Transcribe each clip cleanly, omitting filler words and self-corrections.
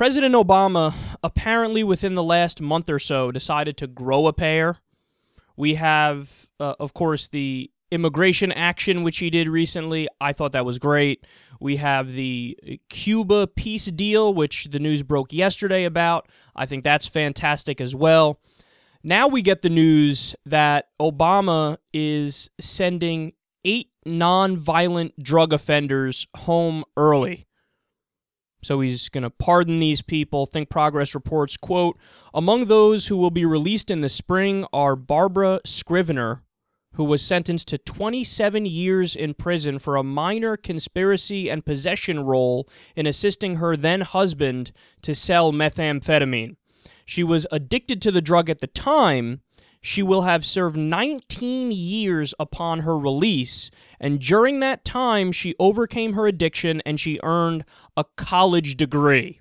President Obama, apparently within the last month or so, decided to grow a pair. We have, of course, the immigration action, which he did recently. I thought that was great. We have the Cuba peace deal, which the news broke yesterday about. I think that's fantastic as well. Now we get the news that Obama is sending 8 non-violent drug offenders home early. So he's going to pardon these people. Think Progress reports, quote, among those who will be released in the spring are Barbara Scrivener, who was sentenced to 27 years in prison for a minor conspiracy and possession role in assisting her then-husband to sell methamphetamine. She was addicted to the drug at the time. She will have served 19 years upon her release, and during that time, she overcame her addiction and she earned a college degree.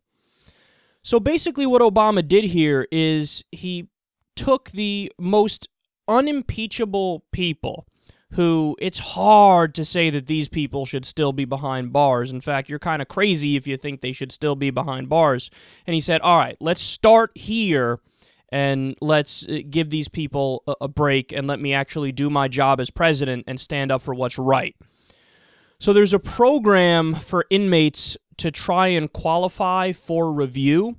So basically what Obama did here is he took the most unimpeachable people who it's hard to say that these people should still be behind bars. In fact, you're kind of crazy if you think they should still be behind bars. And he said, all right, let's start here and let's give these people a break and let me actually do my job as president and stand up for what's right. So there's a program for inmates to try and qualify for review.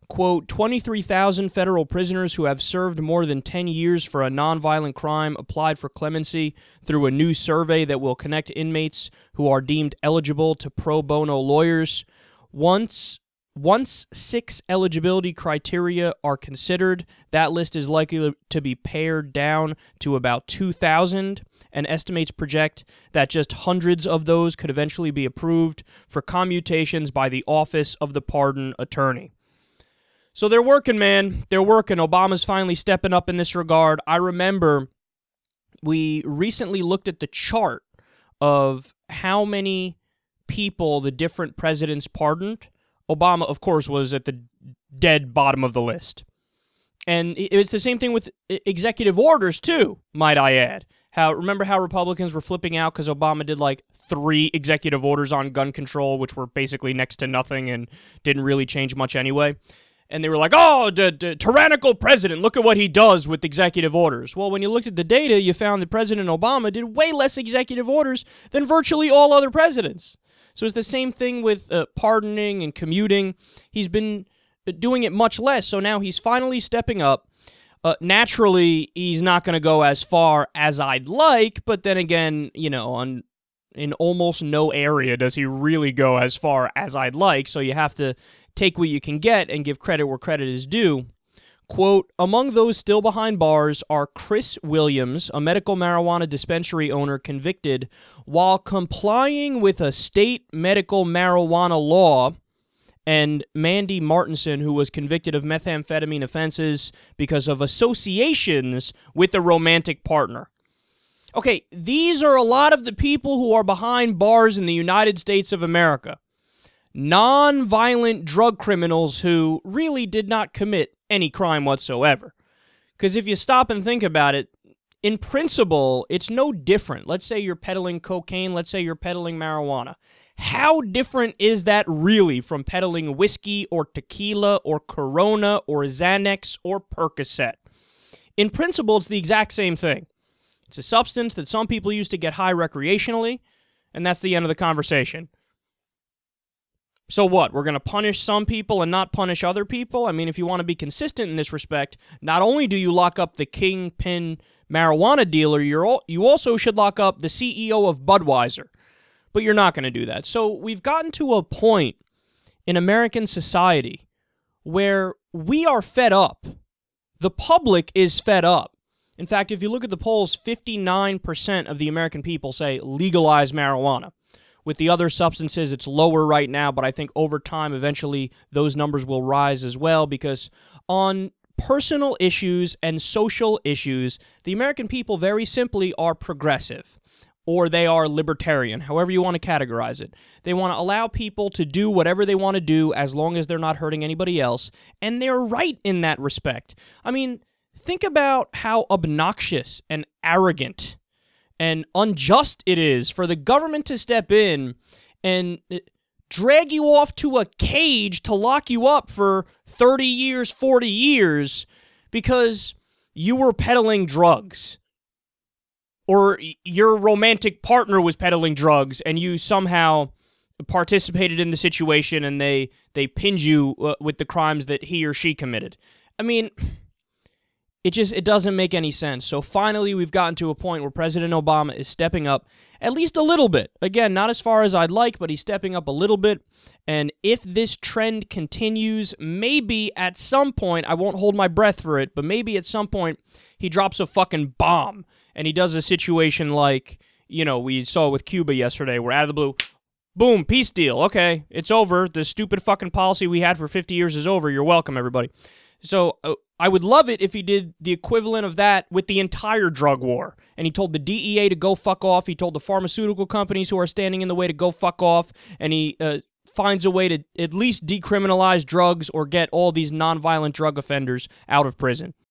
Quote, 23,000 federal prisoners who have served more than 10 years for a nonviolent crime applied for clemency through a new survey that will connect inmates who are deemed eligible to pro bono lawyers. Once 6 eligibility criteria are considered, that list is likely to be pared down to about 2,000, and estimates project that just hundreds of those could eventually be approved for commutations by the Office of the Pardon Attorney. So they're working, man. They're working. Obama's finally stepping up in this regard. I remember we recently looked at the chart of how many people the different presidents pardoned. Obama, of course, was at the dead bottom of the list. And it's the same thing with executive orders, too, might I add. Remember how Republicans were flipping out because Obama did like 3 executive orders on gun control, which were basically next to nothing and didn't really change much anyway? And they were like, oh, the tyrannical president, look at what he does with executive orders. Well, when you looked at the data, you found that President Obama did way less executive orders than virtually all other presidents. So it's the same thing with pardoning and commuting. He's been doing it much less, so now he's finally stepping up. Naturally, he's not going to go as far as I'd like, but then again, you know, in almost no area does he really go as far as I'd like, so you have to take what you can get and give credit where credit is due. Quote, among those still behind bars are Chris Williams, a medical marijuana dispensary owner convicted while complying with a state medical marijuana law, and Mandy Martinson, who was convicted of methamphetamine offenses because of associations with a romantic partner. Okay, these are a lot of the people who are behind bars in the United States of America. Non-violent drug criminals who really did not commit any crime whatsoever. Because if you stop and think about it, in principle, it's no different. Let's say you're peddling cocaine. Let's say you're peddling marijuana. How different is that really from peddling whiskey or tequila or Corona or Xanax or Percocet? In principle, it's the exact same thing. It's a substance that some people use to get high recreationally, and that's the end of the conversation. So what? We're going to punish some people and not punish other people? I mean, if you want to be consistent in this respect, not only do you lock up the kingpin marijuana dealer, you also should lock up the CEO of Budweiser. But you're not going to do that. So we've gotten to a point in American society where we are fed up. The public is fed up. In fact, if you look at the polls, 59% of the American people say legalize marijuana. With the other substances, it's lower right now, but I think over time, eventually, those numbers will rise as well, because on personal issues and social issues, the American people very simply are progressive, or they are libertarian, however you want to categorize it. They want to allow people to do whatever they want to do as long as they're not hurting anybody else, and they're right in that respect. I mean, think about how obnoxious and arrogant and unjust it is for the government to step in and drag you off to a cage to lock you up for 30 years, 40 years because you were peddling drugs. Or your romantic partner was peddling drugs and you somehow participated in the situation and they pinned you with the crimes that he or she committed. I mean, it doesn't make any sense. So finally, we've gotten to a point where President Obama is stepping up at least a little bit. Again, not as far as I'd like, but he's stepping up a little bit. And if this trend continues, maybe at some point, I won't hold my breath for it, but maybe at some point he drops a fucking bomb and he does a situation like, we saw with Cuba yesterday, where out of the blue, boom, peace deal. Okay, it's over. The stupid fucking policy we had for 50 years is over. You're welcome, everybody. So I would love it if he did the equivalent of that with the entire drug war. And he told the DEA to go fuck off. He told the pharmaceutical companies who are standing in the way to go fuck off. And he finds a way to at least decriminalize drugs or get all these nonviolent drug offenders out of prison.